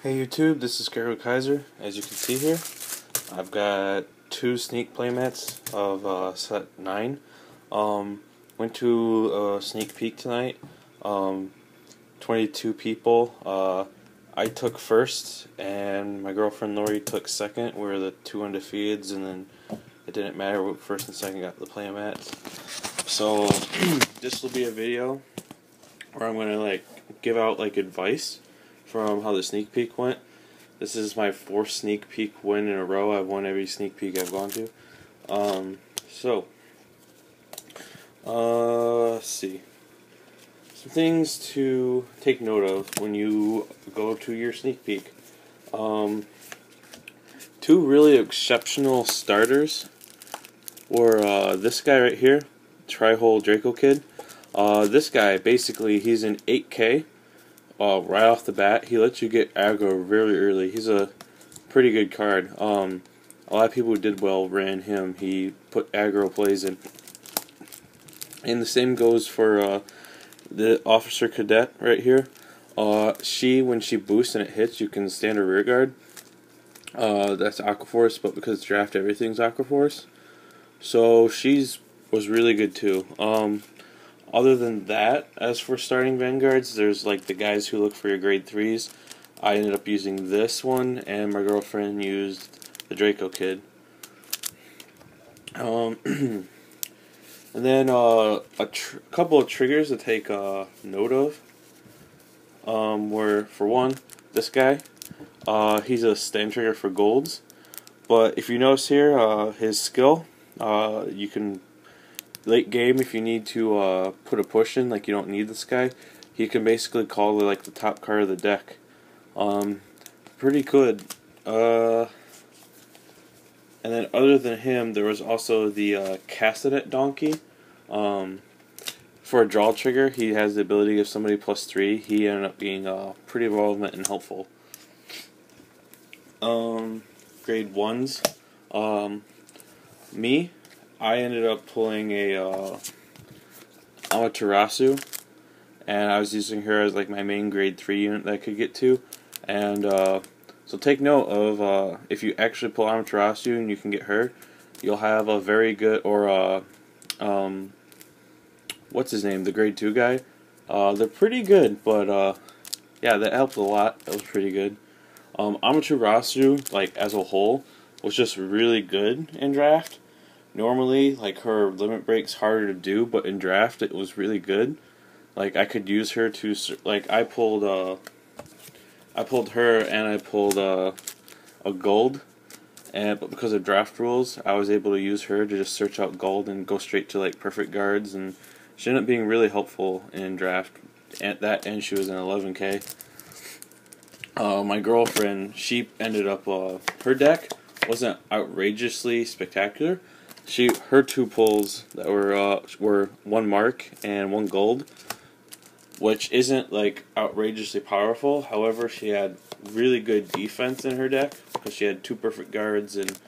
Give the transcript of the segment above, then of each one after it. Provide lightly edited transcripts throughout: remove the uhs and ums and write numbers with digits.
Hey YouTube, this is Kaiser. As you can see here, I've got two sneak playmats of set 9. Went to a sneak peek tonight. 22 people. I took first, and my girlfriend Lori took second. We're the two undefeateds, and then it didn't matter what first and second got the playmats. So this will be a video where I'm gonna give out advice from how the sneak peek went. This is my 4th sneak peek win in a row. I've won every sneak peek I've gone to. Let's see. Some things to take note of when you go to your sneak peek. Two really exceptional starters were this guy right here, Tri-Hole Draco Kid. This guy, basically, he's an 8K. Right off the bat, he lets you get aggro very early. He's a pretty good card. A lot of people who did well ran him. He put aggro plays in. And the same goes for the Officer Cadet right here. When she boosts and it hits, you can stand her rear guard. That's Aquaforce, but because it's draft, everything's Aquaforce. So was really good too. Other than that, as for starting Vanguards, there's the guys who look for your grade 3s. I ended up using this one, and my girlfriend used the Draco Kid. And then a couple of triggers to take note of were, for one, this guy. He's a stand trigger for golds. But if you notice here, his skill, you can... late game, if you need to put a push in, you don't need this guy, he can basically call the top card of the deck. Pretty good. And then other than him, there was also the Castanet Donkey. For a draw trigger, he has the ability to give somebody +3. He ended up being pretty relevant and helpful. Grade 1s. I ended up pulling a Amaterasu, and I was using her as my main grade 3 unit that I could get to. And so take note of if you actually pull Amaterasu and you can get her, you'll have a very good, or what's his name, the grade 2 guy. They're pretty good, but yeah, that helped a lot. That was pretty good. Amaterasu, as a whole, was just really good in draft. Normally, her limit break's harder to do, but in draft it was really good. I could use her to, I pulled her and I pulled a gold, but because of draft rules, I was able to use her to just search out gold and go straight to perfect guards, and she ended up being really helpful in draft. And she was an 11K. My girlfriend, she ended up her deck wasn't outrageously spectacular. Her 2 pulls that were 1 mark and 1 gold, which isn't outrageously powerful. However, she had really good defense in her deck because she had 2 perfect guards. And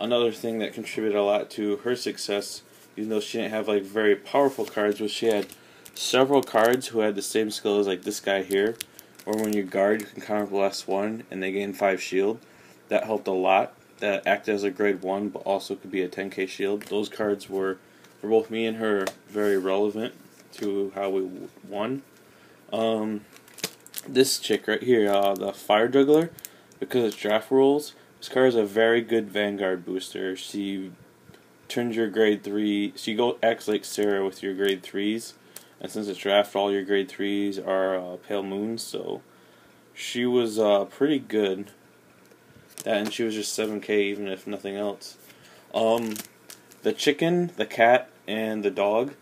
another thing that contributed a lot to her success, even though she didn't have very powerful cards, was she had several cards who had the same skill as this guy here, or when you guard, you can counter blast 1 and they gain 5 shield. That helped a lot. That acted as a grade 1, but also could be a 10k shield. Those cards were, for both me and her, very relevant to how we won. This chick right here, the Fire Juggler, because it's draft rules, this card is a very good Vanguard booster. She turns your grade 3, she acts like Sarah with your grade 3s, and since it's draft, all your grade 3s are Pale Moons, so she was pretty good. And she was just 7k even if nothing else. The chicken, the cat, and the dog,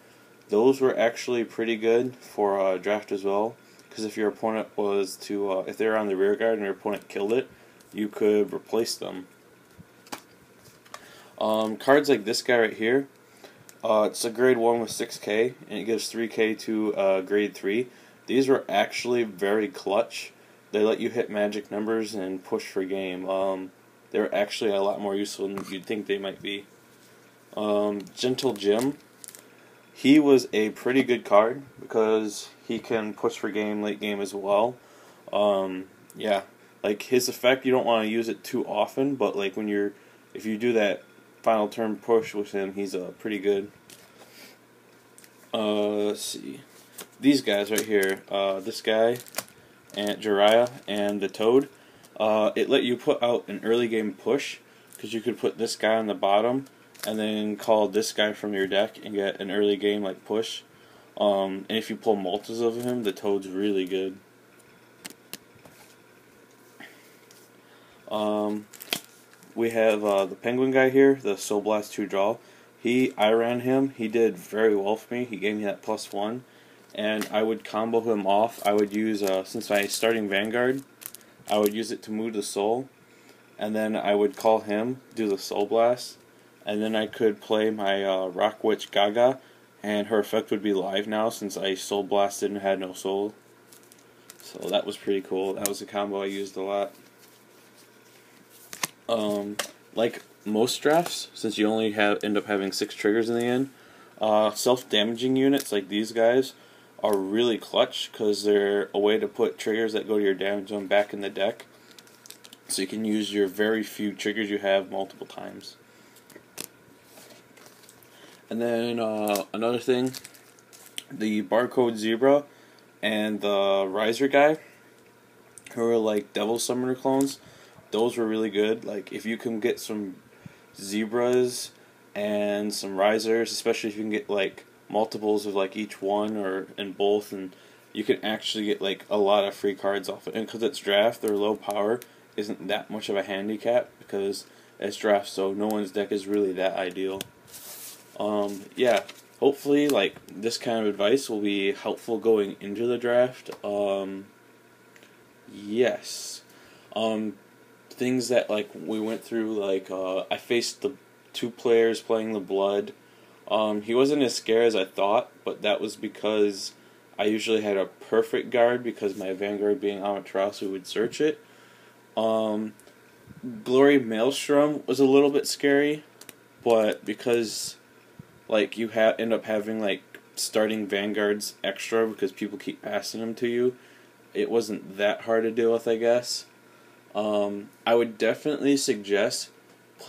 those were actually pretty good for draft as well. Because if your opponent was to, if they were on the rear guard and your opponent killed it, you could replace them. Cards like this guy right here, it's a grade 1 with 6k, and it gives 3k to grade 3. These were actually very clutch. They let you hit magic numbers and push for game. They're actually a lot more useful than you'd think they might be. Gentle Jim, he was a pretty good card because he can push for game, late game as well. Yeah, like his effect, you don't want to use it too often, but like if you do that final turn push with him, he's pretty good. Let's see, these guys right here, this guy, and Jiraiya and the Toad, it let you put out an early game push, because you could put this guy on the bottom, and then call this guy from your deck and get an early game like push. And if you pull multiples of him, the Toad's really good. We have the Penguin guy here, the Soul Blast 2 draw. I ran him. He did very well for me. He gave me that +1, and I would combo him off. I would use since my starting Vanguard, I would use it to move the Soul, and then I would call him, do the Soul Blast, and then I could play my Rock Witch Gaga, and her effect would be live now since I Soul Blasted and had no soul. So that was pretty cool. That was a combo I used a lot. Like most drafts, since you only end up having 6 triggers in the end, self-damaging units like these guys are really clutch, because they're a way to put triggers that go to your damage zone back in the deck, so you can use your very few triggers you have multiple times. And then another thing, the Barcode Zebra and the Riser guy, who are like Devil Summoner clones, those were really good. Like if you can get some Zebras and some Risers, especially if you can get like multiples of like each one or in both, and you can actually get like a lot of free cards off it. And because it's draft, their low power isn't that much of a handicap, because it's draft, so no one's deck is really that ideal. Yeah, hopefully like this kind of advice will be helpful going into the draft. Yes. Things that like we went through, like I faced the 2 players playing the Blood. He wasn't as scary as I thought, but that was because I usually had a perfect guard, because my Vanguard being Amaterasu would search it. Glory Maelstrom was a little bit scary, but because like you end up having like starting Vanguards extra because people keep passing them to you, it wasn't that hard to deal with, I guess. I would definitely suggest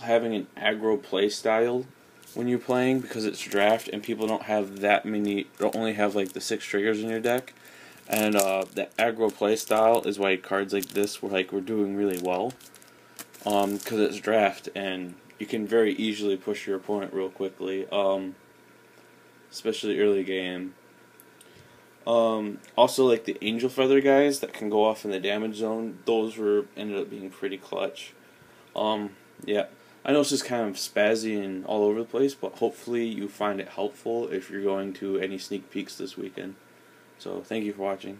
having an aggro play style when you're playing, because it's draft and people don't have that many, don't only have like the 6 triggers in your deck. And the aggro play style is why cards like this were doing really well, because it's draft and you can very easily push your opponent real quickly, especially early game. Also, like the Angel Feather guys that can go off in the damage zone, those ended up being pretty clutch. Yeah, I know it's just kind of spazzy and all over the place, but hopefully you find it helpful if you're going to any sneak peeks this weekend. So, thank you for watching.